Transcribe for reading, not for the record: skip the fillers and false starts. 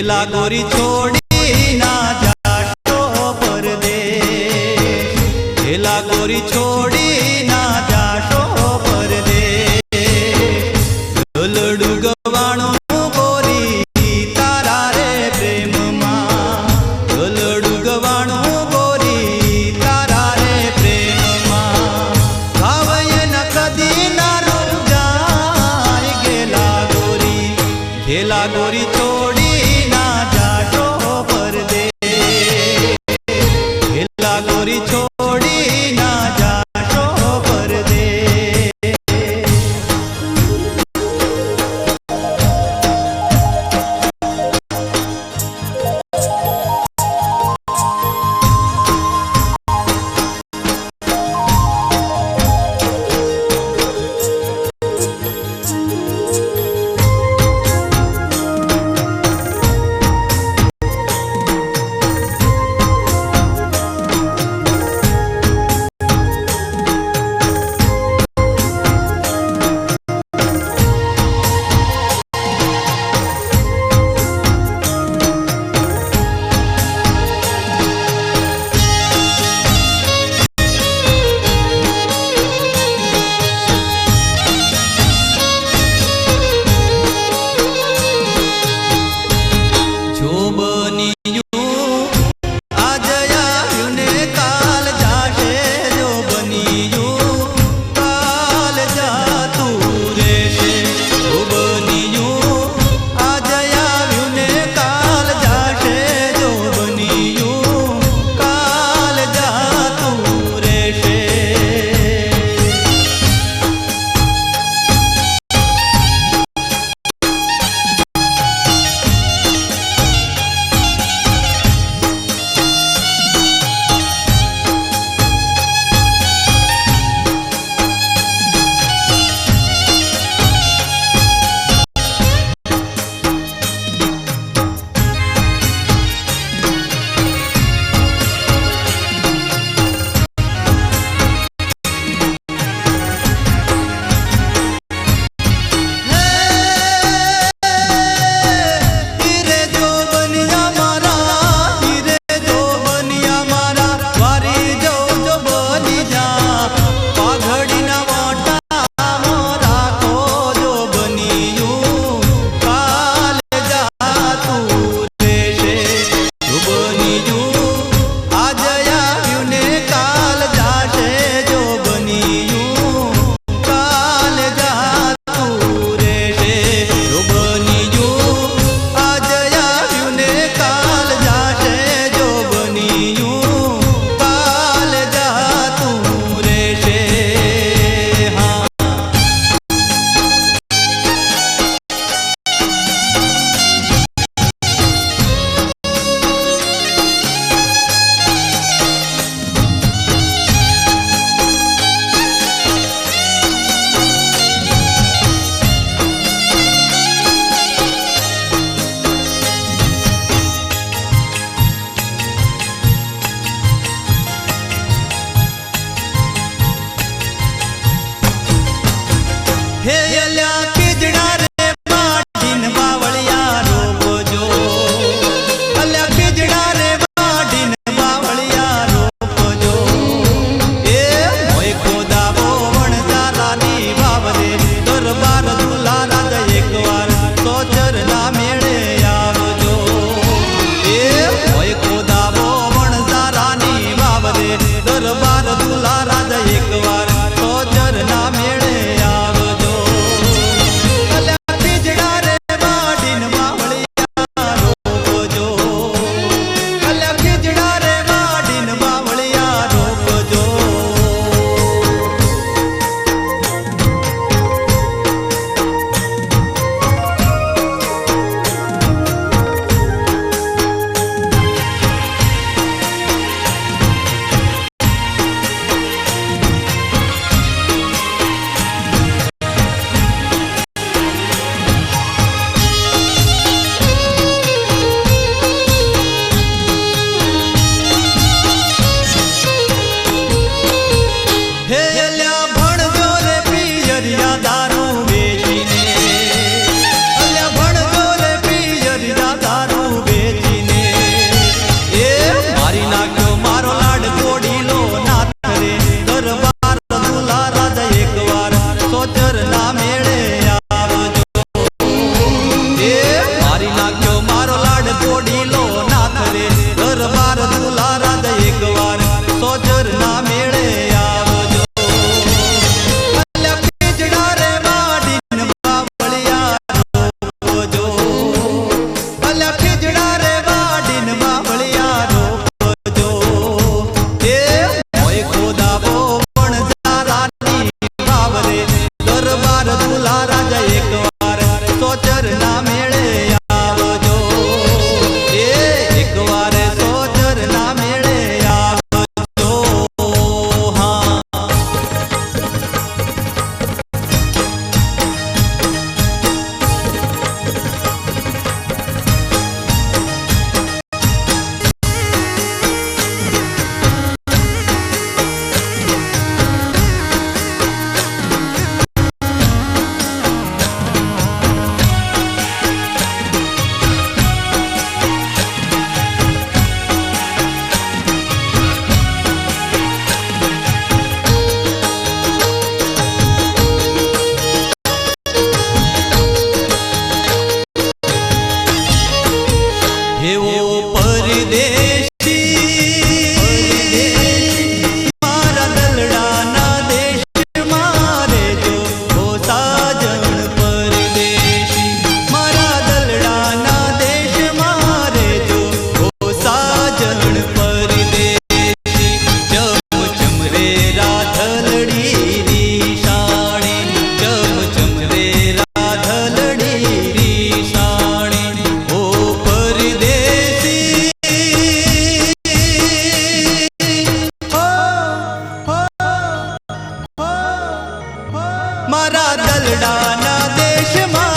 ढेला गोरी छोड़ी ना जाटो परदेश, ढेला गोरी छोड़ी ना जाटो परदेश। ढोलडू गवाणो गोरी तारा रे प्रेम मां, ढोलडू गवाणो गोरी तारा रे प्रेम मां। भावय न कदी ना जाय गेला गोरी, ढेला गोरी छोड़ी गोरी छोड़ी ना जाटो परदेश। दरबार दुला राजा एक वार तो चरना मेळे आवजो। ના મેળે આવજો. એ મારી નાખ્યો મારો લાડ કોડીલો નાથ રે દરબાર દુલારા દે એકવાર સોજર ના મેળે આવજો. અલ્યા ખીજડા રે વાડીન બાવળિયા રોપજો. અલ્યા ખીજડા રે વાડીન બાવળિયા રોપજો. એ મોય ખોદાવો પણ જારાની વાવરે દરબાર દુલારા દે એકવાર સોજર ના મેળે આવજો. એ એકવાર સોજર ના મેળે આવજો. હા એવો પરદેશી મારા દલડાના દેશ મારે જો ઓ સાજણ પરદેશી મારા દલડાના દેશ મારે જો ઓ સાજણ પરદેશી ચમ ચમ રે રાધલડી રીસાણી ચમ ચમ રે રાધલડી રીસાણી ઓ મારા દલડાના દેશમાં